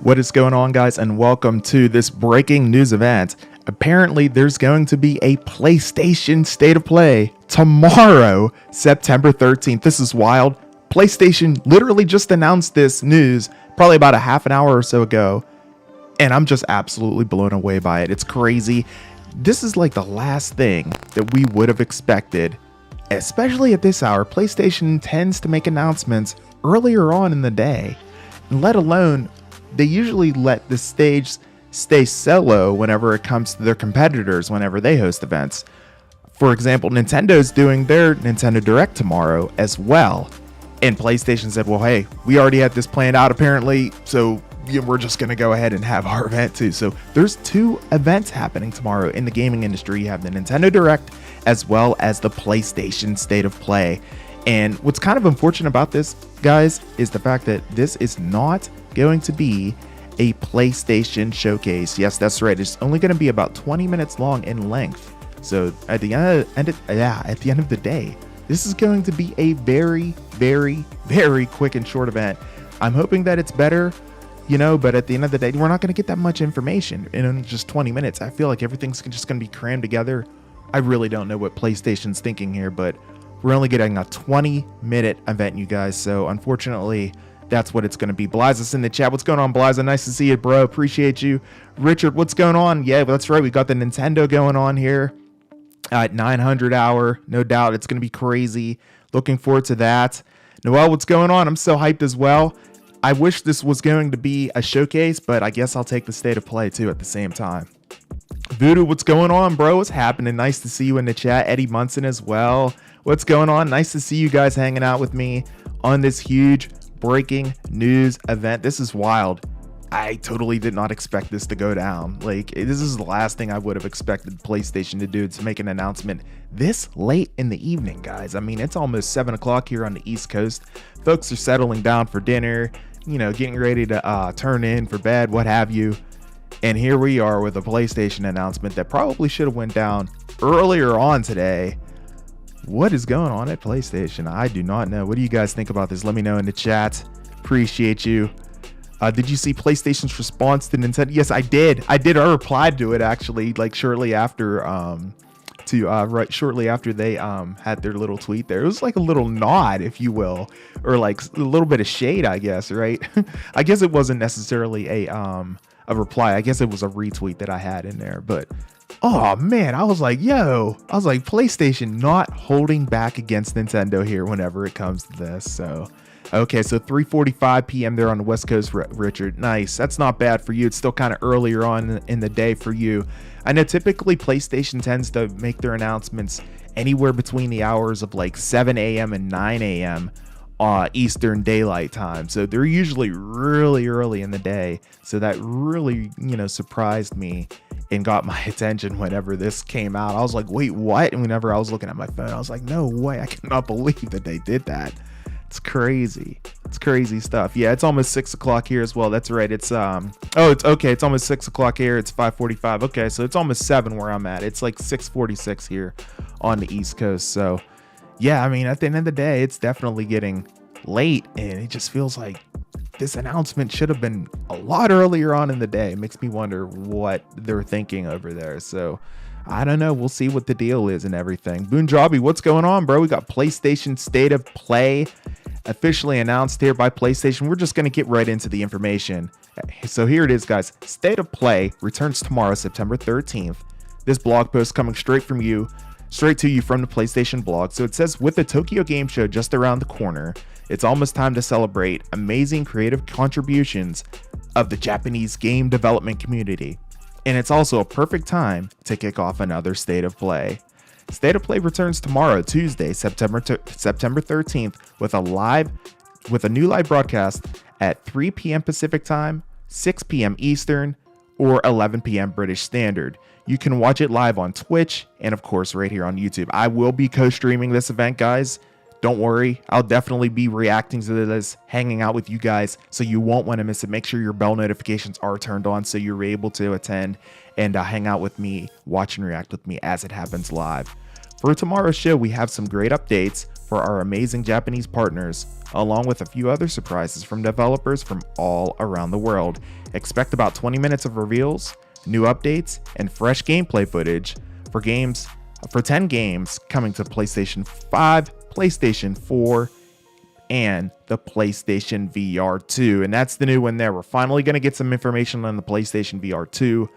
What is going on, guys, and welcome to this breaking news event. Apparently, there's going to be a PlayStation State of Play tomorrow, September 13th. This is wild. PlayStation literally just announced this news probably about a half an hour or so ago, and I'm just absolutely blown away by it. It's crazy. This is like the last thing that we would have expected, especially at this hour. PlayStation tends to make announcements earlier on in the day, let alone they usually let the stage stay solo whenever it comes to their competitors whenever they host events. For example, Nintendo's doing their Nintendo Direct tomorrow as well. And PlayStation said, well, hey, we already had this planned out apparently, so we're just going to go ahead and have our event too. So there's two events happening tomorrow in the gaming industry. You have the Nintendo Direct as well as the PlayStation State of Play. And what's kind of unfortunate about this, guys, is the fact that this is not going to be a PlayStation showcase. Yes, that's right. It's only going to be about 20 minutes long in length. So at the end of the day, this is going to be a very, very, very quick and short event. I'm hoping that it's better, but at the end of the day, we're not going to get that much information in just 20 minutes. I feel like everything's just going to be crammed together. I really don't know what PlayStation's thinking here, but we're only getting a 20-minute event, you guys. So unfortunately, that's what it's going to be. Blaza's in the chat. What's going on, Blaza? Nice to see you, bro. Appreciate you. Richard, what's going on? Yeah, that's right. We got the Nintendo going on here at 900 hour. No doubt it's going to be crazy. Looking forward to that. Noel, what's going on? I'm so hyped as well. I wish this was going to be a showcase, but I guess I'll take the State of Play too at the same time. Voodoo, what's going on, bro? What's happening? Nice to see you in the chat. Eddie Munson as well. What's going on? Nice to see you guys hanging out with me on this huge breaking news event. This is wild. I totally did not expect this to go down. Like, this is the last thing I would have expected PlayStation to do, to make an announcement this late in the evening, guys. I mean, it's almost 7 o'clock here on the East Coast. Folks are settling down for dinner, getting ready to turn in for bed, what have you. And here we are with a PlayStation announcement that probably should have went down earlier on today. What is going on at PlayStation? I do not know. What do you guys think about this? Let me know in the chat. Appreciate you. Did you see PlayStation's response to Nintendo? Yes, I did. I replied to it actually, like shortly after shortly after they had their little tweet there. It was like a little nod, if you will, or like a little bit of shade, I guess, right? I guess it wasn't necessarily a reply. I guess it was a retweet that I had in there, but oh man, I was like, PlayStation not holding back against Nintendo here whenever it comes to this. So, okay, so 3:45 p.m. there on the West Coast, Richard. Nice. That's not bad for you. It's still kind of earlier on in the day for you. I know typically PlayStation tends to make their announcements anywhere between the hours of like 7 a.m. and 9 a.m. Eastern Daylight Time. So they're usually really early in the day. So that really, surprised me and got my attention whenever this came out. I was like, wait, what? And whenever I was looking at my phone, I was like, no way. I cannot believe that they did that. It's crazy. It's crazy stuff. Yeah, it's almost 6 o'clock here as well. That's right. It's it's okay. It's almost 6 o'clock here. It's 5:45. Okay, so it's almost 7 where I'm at. It's like 6:46 here on the East Coast. So yeah, I mean, at the end of the day, it's definitely getting late, and it just feels like this announcement should have been a lot earlier on in the day. It makes me wonder what they're thinking over there. So I don't know. We'll see what the deal is and everything. Boonjabi, what's going on, bro? We got PlayStation State of Play officially announced here by PlayStation. We're just going to get right into the information. So here it is, guys. State of Play returns tomorrow, September 13th. This blog post coming straight to you from the PlayStation blog. So it says, with the Tokyo Game Show just around the corner, it's almost time to celebrate amazing creative contributions of the Japanese game development community. And it's also a perfect time to kick off another State of Play. State of Play returns tomorrow, Tuesday, September 13th, with a new live broadcast at 3 p.m. Pacific Time, 6 p.m. Eastern, or 11 p.m. British Standard. You can watch it live on Twitch and, of course, right here on YouTube. I will be co-streaming this event, guys. Don't worry. I'll definitely be reacting to this, hanging out with you guys, so you won't want to miss it. Make sure your bell notifications are turned on so you're able to attend and hang out with me, watch and react with me as it happens live. For tomorrow's show, we have some great updates. for our amazing Japanese partners, along with a few other surprises from developers from all around the world. Expect about 20 minutes of reveals, new updates, and fresh gameplay footage for 10 games coming to PlayStation 5, PlayStation 4, and the PlayStation VR 2. And that's the new one there. We're finally going to get some information on the PlayStation VR 2.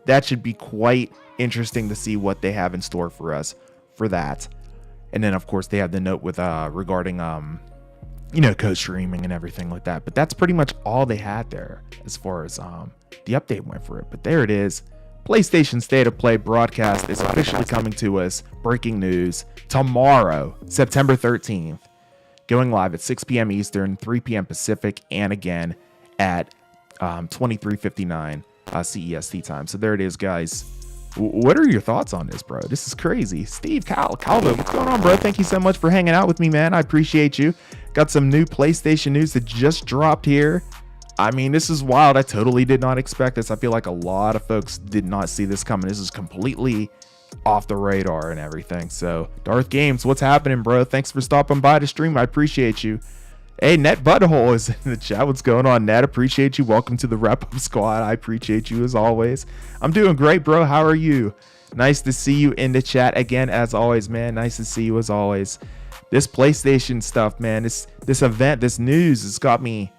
That should be quite interesting to see what they have in store for us for that. And then, of course, they have the note with regarding co-streaming and everything like that. But that's pretty much all they had there as far as the update went for it. But there it is. PlayStation State of Play broadcast is officially coming to us. Breaking news tomorrow, September 13th. Going live at 6 p.m. Eastern, 3 p.m. Pacific, and again at 23:59 CEST time. So there it is, guys. What are your thoughts on this, bro? This is crazy. Steve, Calvin, what's going on, bro? Thank you so much for hanging out with me, man. I appreciate you. Got some new PlayStation news that just dropped here. I mean, this is wild. I totally did not expect this. I feel like a lot of folks did not see this coming. This is completely off the radar and everything. So, Darth Games, what's happening, bro? Thanks for stopping by to stream. I appreciate you. Hey, Net Butthole is in the chat. What's going on, Net? Appreciate you. Welcome to the wrap-up squad. I appreciate you as always. I'm doing great, bro. How are you? Nice to see you in the chat again, as always, man. Nice to see you as always. This PlayStation stuff, man, this event, this news has got me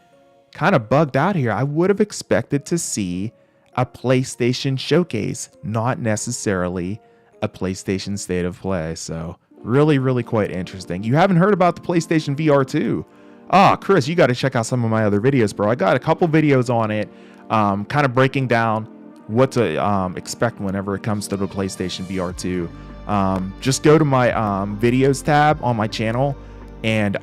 kind of bugged out here. I would have expected to see a PlayStation showcase, not necessarily a PlayStation State of Play. So really, really quite interesting. You haven't heard about the PlayStation VR 2. Chris, you got to check out some of my other videos, bro. I got a couple videos on it, kind of breaking down what to expect whenever it comes to the PlayStation VR 2. Just go to my videos tab on my channel, and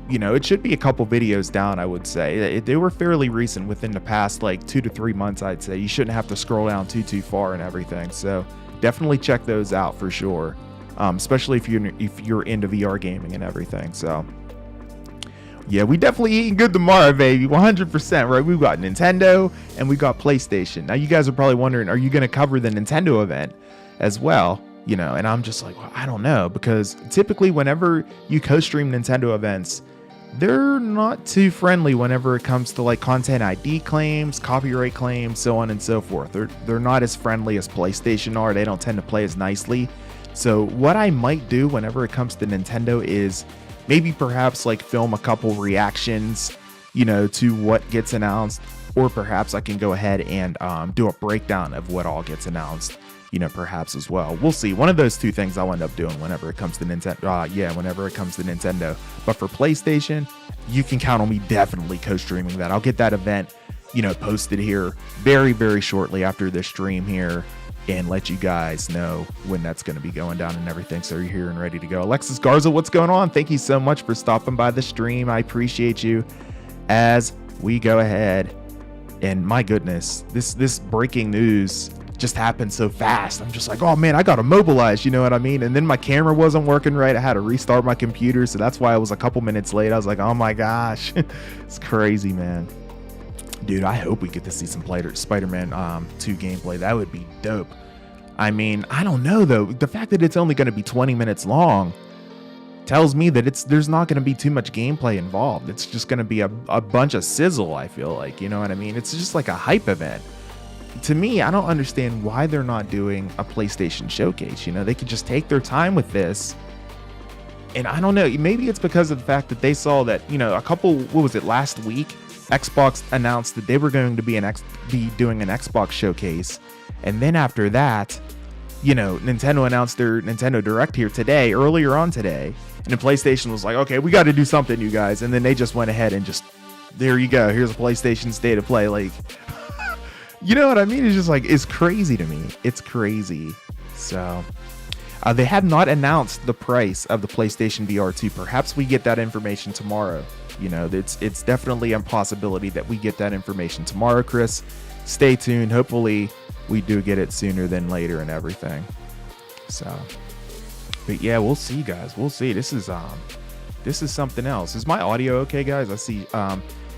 it should be a couple videos down, I would say. They were fairly recent, within the past like 2 to 3 months, I'd say. You shouldn't have to scroll down too far and everything. So definitely check those out for sure, especially if you're into VR gaming and everything. So yeah, we definitely eating good tomorrow, baby. 100%, right? We've got Nintendo and we got PlayStation. Now, you guys are probably wondering, are you going to cover the Nintendo event as well? And I'm just like, well, I don't know, because typically whenever you co-stream Nintendo events, they're not too friendly whenever it comes to like content ID claims, copyright claims, so on and so forth. They're not as friendly as PlayStation are. They don't tend to play as nicely. So what I might do whenever it comes to Nintendo is maybe perhaps like film a couple reactions, to what gets announced, or perhaps I can go ahead and do a breakdown of what all gets announced, perhaps as well. We'll see. One of those two things I'll end up doing whenever it comes to Nintendo. Whenever it comes to Nintendo. But for PlayStation, you can count on me definitely co-streaming that. I'll get that event, posted here very, very shortly after this stream here, and let you guys know when that's going to be going down and everything, so you're here and ready to go. Alexis Garza, what's going on? Thank you so much for stopping by the stream. I appreciate you. As we go ahead, and my goodness, this breaking news just happened so fast. I'm just like, oh man, I gotta mobilize, you know what I mean? And then my camera wasn't working right. I had to restart my computer, so that's why I was a couple minutes late. I was like, oh my gosh. It's crazy, man. Dude, I hope we get to see some Spider-Man 2 gameplay. That would be dope. I mean, I don't know though. The fact that it's only going to be 20 minutes long tells me that there's not going to be too much gameplay involved. It's just going to be a bunch of sizzle, I feel like. You know what I mean? It's just like a hype event. To me, I don't understand why they're not doing a PlayStation showcase. They could just take their time with this. And I don't know. Maybe it's because of the fact that they saw that, last week? Xbox announced that they were going to be doing an Xbox showcase, and then after that, Nintendo announced their Nintendo Direct here earlier on today, and then PlayStation was like, okay, we got to do something, you guys, and then they just went ahead and just, there you go, here's a PlayStation State of Play, like, you know what I mean? It's just like, it's crazy to me. It's crazy. So they have not announced the price of the PlayStation VR 2. Perhaps we get that information tomorrow. It's definitely a possibility that we get that information tomorrow, Chris. Stay tuned. Hopefully we do get it sooner than later and everything. So, but yeah, we'll see, guys. We'll see. This is something else. Is my audio okay, guys? I see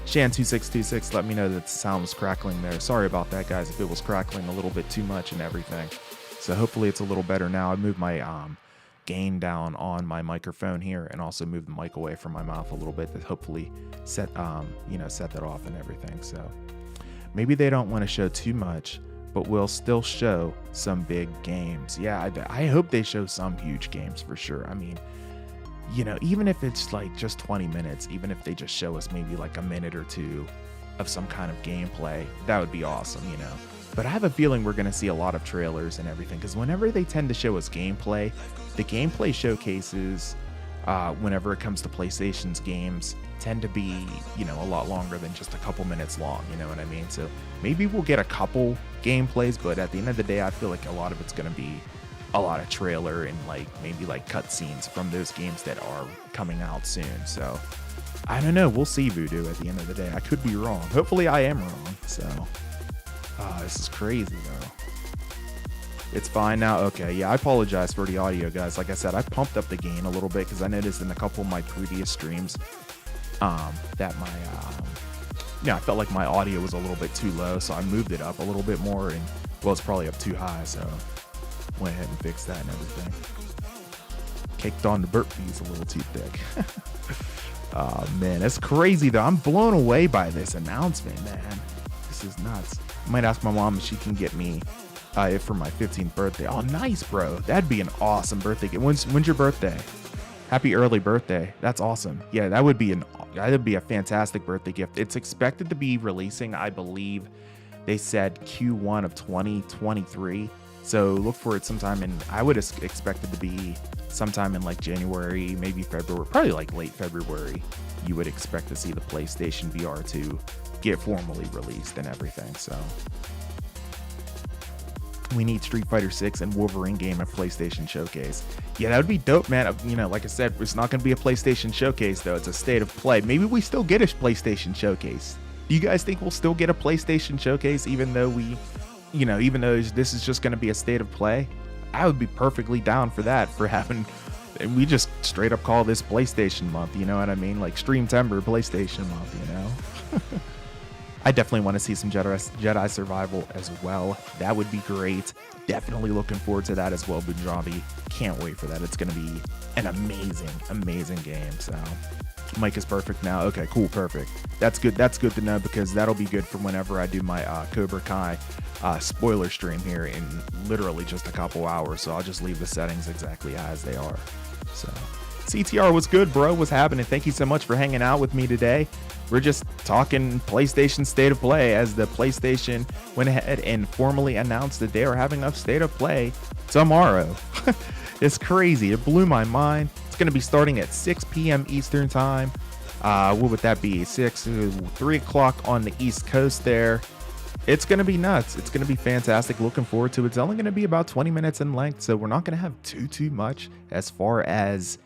Shan2626 let me know that the sound was crackling there. Sorry about that, guys, if it was crackling a little bit too much and everything. So hopefully it's a little better now. I moved my gain down on my microphone here, and also move the mic away from my mouth a little bit to hopefully set set that off and everything. So maybe they don't want to show too much, but we'll still show some big games. Yeah, I hope they show some huge games for sure. I mean, even if it's like just 20 minutes, even if they just show us maybe like a minute or two of some kind of gameplay, that would be awesome, But I have a feeling we're going to see a lot of trailers and everything, because whenever they tend to show us gameplay, the gameplay showcases, whenever it comes to PlayStation's games, tend to be, a lot longer than just a couple minutes long, you know what I mean? So maybe we'll get a couple gameplays, but at the end of the day, I feel like a lot of it's going to be a lot of trailer and maybe cutscenes from those games that are coming out soon. So I don't know. We'll see, Voodoo, at the end of the day. I could be wrong. Hopefully I am wrong. So this is crazy, though. It's fine now. Okay, yeah, I apologize for the audio, guys. Like I said, I pumped up the gain a little bit because I noticed in a couple of my previous streams that I felt like my audio was a little bit too low, so I moved it up a little bit more, and well, it's probably up too high, so went ahead and fixed that and everything. Caked on the burpees a little too thick. Oh man, that's crazy though. I'm blown away by this announcement, man. This is nuts. I might ask my mom if she can get me it for my 15th birthday. Oh, nice, bro. That'd be an awesome birthday gift. When's your birthday? Happy early birthday. That's awesome. Yeah, that would be a fantastic birthday gift. It's expected to be releasing, I believe they said Q1 of 2023. So look for it sometime I would expect it to be sometime in January, maybe February, probably late February. You would expect to see the PlayStation VR 2 get formally released and everything. So we need Street Fighter 6 and Wolverine game at PlayStation Showcase. Yeah, that would be dope, man. Like I said, it's not going to be a PlayStation Showcase though. It's a State of Play. Maybe we still get a PlayStation Showcase. Do you guys think we'll still get a PlayStation Showcase even though this is just going to be a State of Play? I would be perfectly down for that, and we just straight up call this PlayStation month, you know what I mean? Like Streamtember PlayStation month, I definitely want to see some Jedi Survival as well. That would be great. Definitely looking forward to that as well, Punjabi. Can't wait for that. It's going to be an amazing game. So mic is perfect now. Okay, cool, perfect. That's good. That's good to know, because that'll be good for whenever I do my Cobra Kai spoiler stream here in literally just a couple hours. So I'll just leave the settings exactly as they are. So CTR, what's good, bro? What's happening? Thank you so much for hanging out with me today. We're just talking PlayStation State of Play, as the PlayStation went ahead and formally announced that they are having a State of Play tomorrow. It's crazy. It blew my mind. It's going to be starting at 6 p.m. Eastern time. What would that be? 3 o'clock on the East Coast there. It's going to be nuts. It's going to be fantastic. Looking forward to it. It's only going to be about 20 minutes in length, so we're not going to have too much as far as,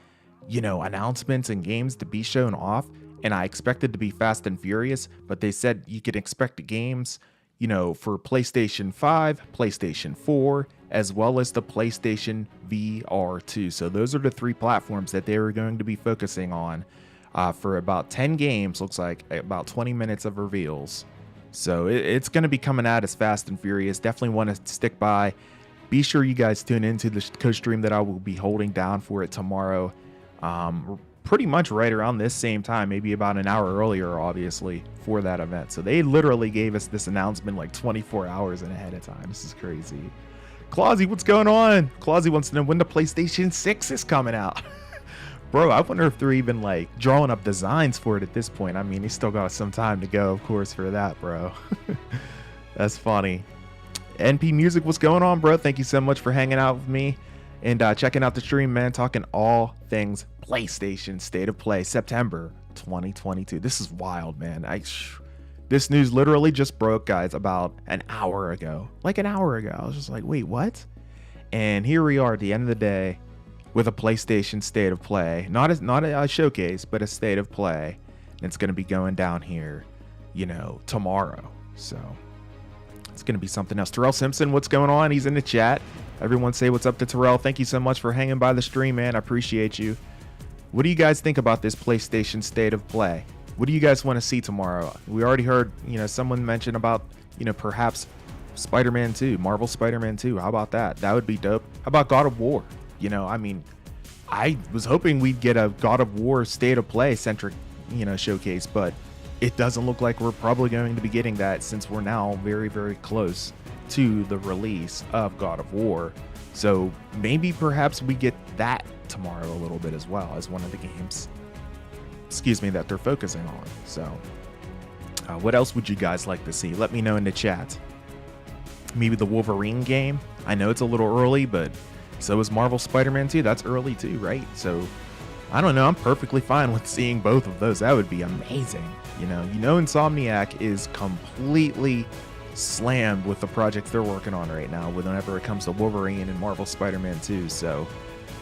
announcements and games to be shown off. And I expected to be fast and furious, but they said you could expect games, for PlayStation 5, PlayStation 4, as well as the PlayStation VR 2. So those are the 3 platforms that they were going to be focusing on for about 10 games. Looks like about 20 minutes of reveals. So it's going to be coming out as fast and furious. Definitely want to stick by. Be sure you guys tune into the co-stream that I will be holding down for it tomorrow. Pretty much right around this same time, maybe about an hour earlier, obviously, for that event. So they literally gave us this announcement 24 hours ahead of time. This is crazy. Clausy, what's going on? Clausy wants to know when the PlayStation 6 is coming out. Bro, I wonder if they're even drawing up designs for it at this point. I mean, he's still got some time to go, of course, for that, bro. That's funny. NP Music, what's going on, bro? Thank you so much for hanging out with me and checking out the stream, man. Talking all things PlayStation State of Play, September 2022. This is wild, man. This news literally just broke, guys, about an hour ago. An hour ago. I was just like, wait, what? And here we are at the end of the day with a PlayStation State of Play. Not a showcase, but a State of Play. And it's going to be going down here, tomorrow. So it's going to be something else. Terrell Simpson, what's going on? He's in the chat. Everyone say what's up to Terrell. Thank you so much for hanging by the stream, man. I appreciate you. What do you guys think about this PlayStation State of Play? What do you guys want to see tomorrow? We already heard, someone mention about, perhaps Spider-Man 2, Marvel Spider-Man 2. How about that? That would be dope. How about God of War? I was hoping we'd get a God of War State of Play centric, showcase, but it doesn't look like we're probably going to be getting that since we're now very, very close to the release of God of War. So maybe perhaps we get that tomorrow a little bit as well as one of the games, that they're focusing on. So what else would you guys like to see? Let me know in the chat. Maybe the Wolverine game. I know it's a little early, but so is Marvel Spider-Man 2. That's early too, right? So I don't know. I'm perfectly fine with seeing both of those. That would be amazing. Insomniac is completely slammed with the projects they're working on right now whenever it comes to Wolverine and Marvel Spider-Man 2. So,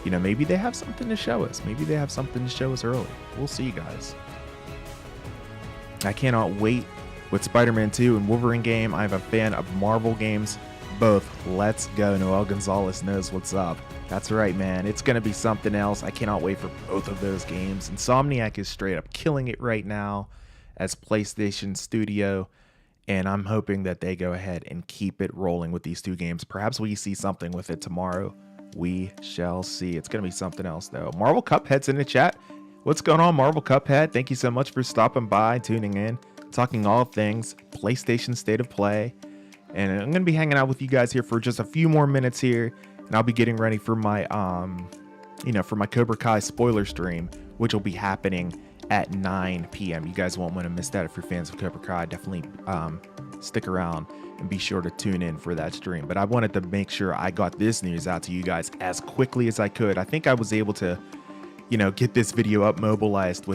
maybe they have something to show us. Maybe they have something to show us early. We'll see, guys. I cannot wait with Spider-Man 2 and Wolverine game. I'm a fan of Marvel games. Both. Let's go. Noel Gonzalez knows what's up. That's right, man. It's going to be something else. I cannot wait for both of those games. Insomniac is straight up killing it right now as PlayStation Studio, and I'm hoping that they go ahead and keep it rolling with these two games. Perhaps we see something with it tomorrow. We shall see. It's going to be something else, though. Marvel Cuphead's in the chat. What's going on, Marvel Cuphead? Thank you so much for stopping by, tuning in, talking all things PlayStation State of Play. And I'm going to be hanging out with you guys here for just a few more minutes here, and I'll be getting ready for my, for my Cobra Kai spoiler stream, which will be happening at 9 p.m. You guys won't want to miss that if you're fans of Cobra Kai. Definitely stick around and be sure to tune in for that stream. But I wanted to make sure I got this news out to you guys as quickly as I could. I think I was able to, get this video up mobilized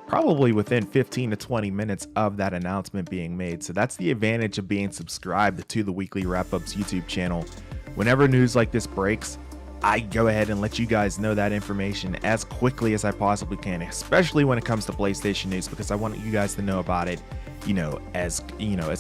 probably within 15 to 20 minutes of that announcement being made. So that's the advantage of being subscribed to the Weekly Wrap-Ups YouTube channel. Whenever news like this breaks, I go ahead and let you guys know that information as quickly as I possibly can, especially when it comes to PlayStation news, because I want you guys to know about it, as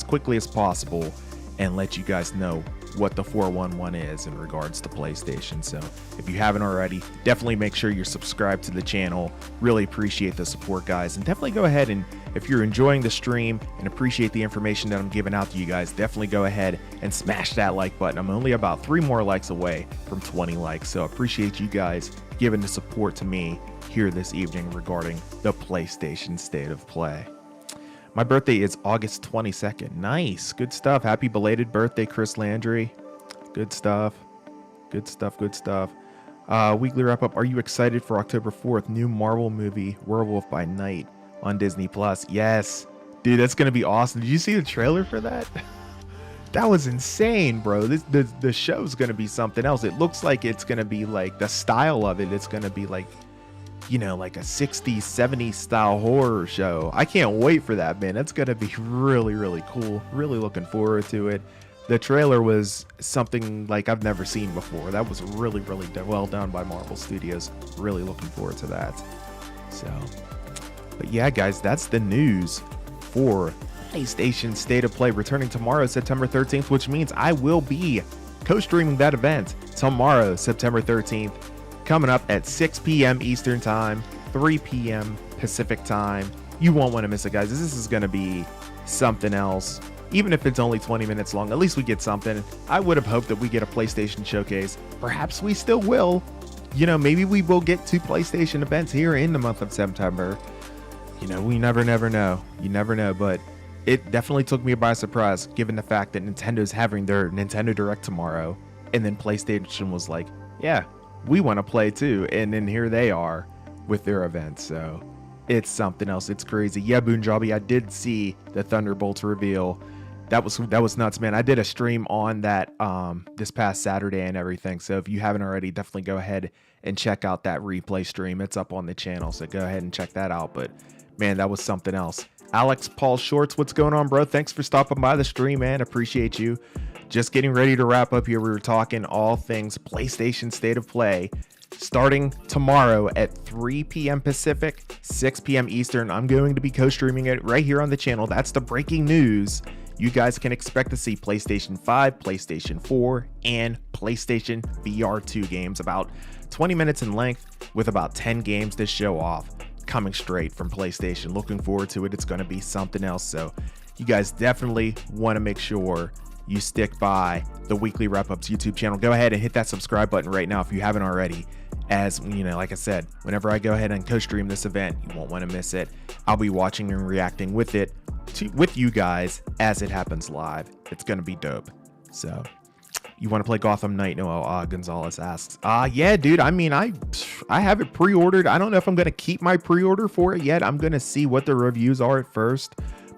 quickly as possible, and let you guys know what the 411 is in regards to PlayStation. So if you haven't already, definitely make sure you're subscribed to the channel. Really appreciate the support, guys, and definitely go ahead and if you're enjoying the stream and appreciate the information that I'm giving out to you guys, definitely go ahead and smash that like button. I'm only about 3 more likes away from 20 likes, so appreciate you guys giving the support to me here this evening regarding the PlayStation State of Play. My birthday is August 22nd. Nice. Good stuff. Happy belated birthday, Chris Landry. Good stuff. Good stuff. Good stuff. Weekly wrap up. Are you excited for October 4th? New Marvel movie, Werewolf by Night on Disney Plus. Yes. Dude, that's going to be awesome. Did you see the trailer for that? That was insane, bro. The show's going to be something else. It looks like it's going to be like the style of it. It's going to be like, like a 60s, 70s style horror show. I can't wait for that, man. That's going to be really, really cool. Really looking forward to it. The trailer was something like I've never seen before. That was really, really well done by Marvel Studios. Really looking forward to that. So, but yeah, guys, that's the news for PlayStation State of Play returning tomorrow, September 13th, which means I will be co-streaming that event tomorrow, September 13th. Coming up at 6 p.m. Eastern Time, 3 p.m. Pacific Time. You won't want to miss it, guys. This is going to be something else. Even if it's only 20 minutes long, at least we get something. I would have hoped that we get a PlayStation showcase. Perhaps we still will. Maybe we will get 2 PlayStation events here in the month of September. We never know. You never know, but it definitely took me by surprise, given the fact that Nintendo's having their Nintendo Direct tomorrow, and then PlayStation was like, yeah, we want to play too, and then here they are with their event. So it's something else. It's crazy. Yeah, Boonjabi, I did see the Thunderbolts reveal. That was nuts, man. I did a stream on that this past Saturday and everything. So if you haven't already, definitely go ahead and check out that replay stream. It's up on the channel, so go ahead and check that out. But man, that was something else. Alex Paul Shorts, what's going on, bro? Thanks for stopping by the stream, man. Appreciate you. Just getting ready to wrap up here. We were talking all things PlayStation State of Play. Starting tomorrow at 3 p.m. Pacific, 6 p.m. Eastern. I'm going to be co-streaming it right here on the channel. That's the breaking news. You guys can expect to see PlayStation 5, PlayStation 4, and PlayStation VR 2 games, about 20 minutes in length, with about 10 games to show off, coming straight from PlayStation. Looking forward to it. It's going to be something else. So you guys definitely want to make sure you stick by the Weekly Wrap-Ups YouTube channel. Go ahead and hit that subscribe button right now if you haven't already. As you know, like I said, whenever I go ahead and co-stream this event, you won't want to miss it. I'll be watching and reacting with you guys as it happens live. It's gonna be dope. So, you want to play Gotham Knight? No, Gonzalez asks. Yeah, dude. I mean, I have it pre-ordered. I don't know if I'm gonna keep my pre-order for it yet. I'm gonna see what the reviews are at first,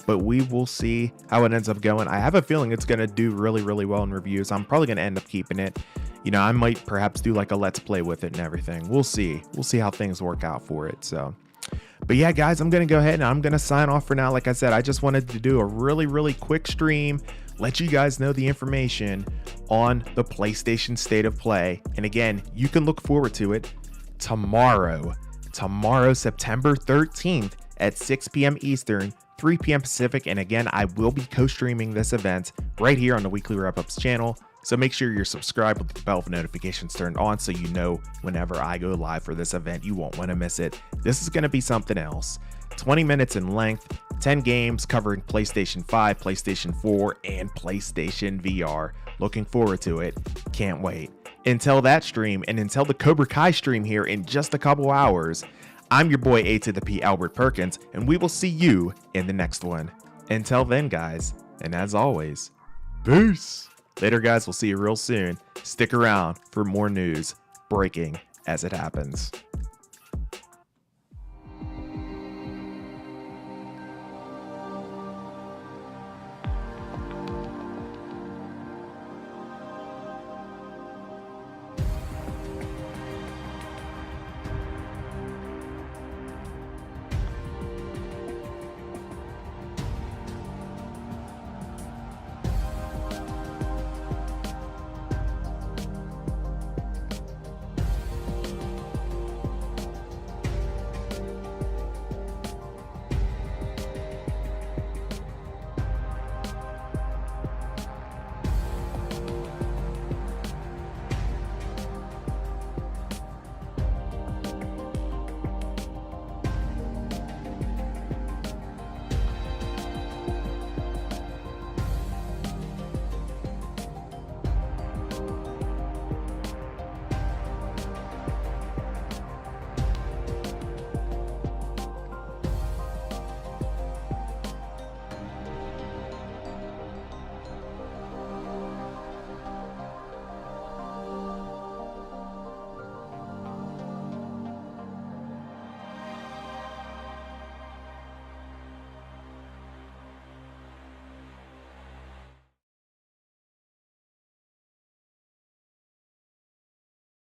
but we will see how it ends up going. I have a feeling it's gonna do really, really well in reviews. I'm probably gonna end up keeping it. You know, I might perhaps do like a let's play with it and everything. We'll see. We'll see how things work out for it. So, but yeah, guys, I'm going to go ahead and I'm going to sign off for now. Like I said, I just wanted to do a really, really quick stream, let you guys know the information on the PlayStation State of Play. And again, you can look forward to it tomorrow, September 13th at 6 p.m. Eastern, 3 p.m. Pacific. And again, I will be co-streaming this event right here on the Weekly Wrap-Ups channel. So make sure you're subscribed with the bell for notifications turned on so you know whenever I go live for this event. You won't want to miss it. This is going to be something else. 20 minutes in length, 10 games covering PlayStation 5, PlayStation 4, and PlayStation VR. Looking forward to it. Can't wait. Until that stream and until the Cobra Kai stream here in just a couple hours, I'm your boy A to the P, Albert Perkins, and we will see you in the next one. Until then, guys, and as always, peace. Later, guys. We'll see you real soon. Stick around for more news breaking as it happens.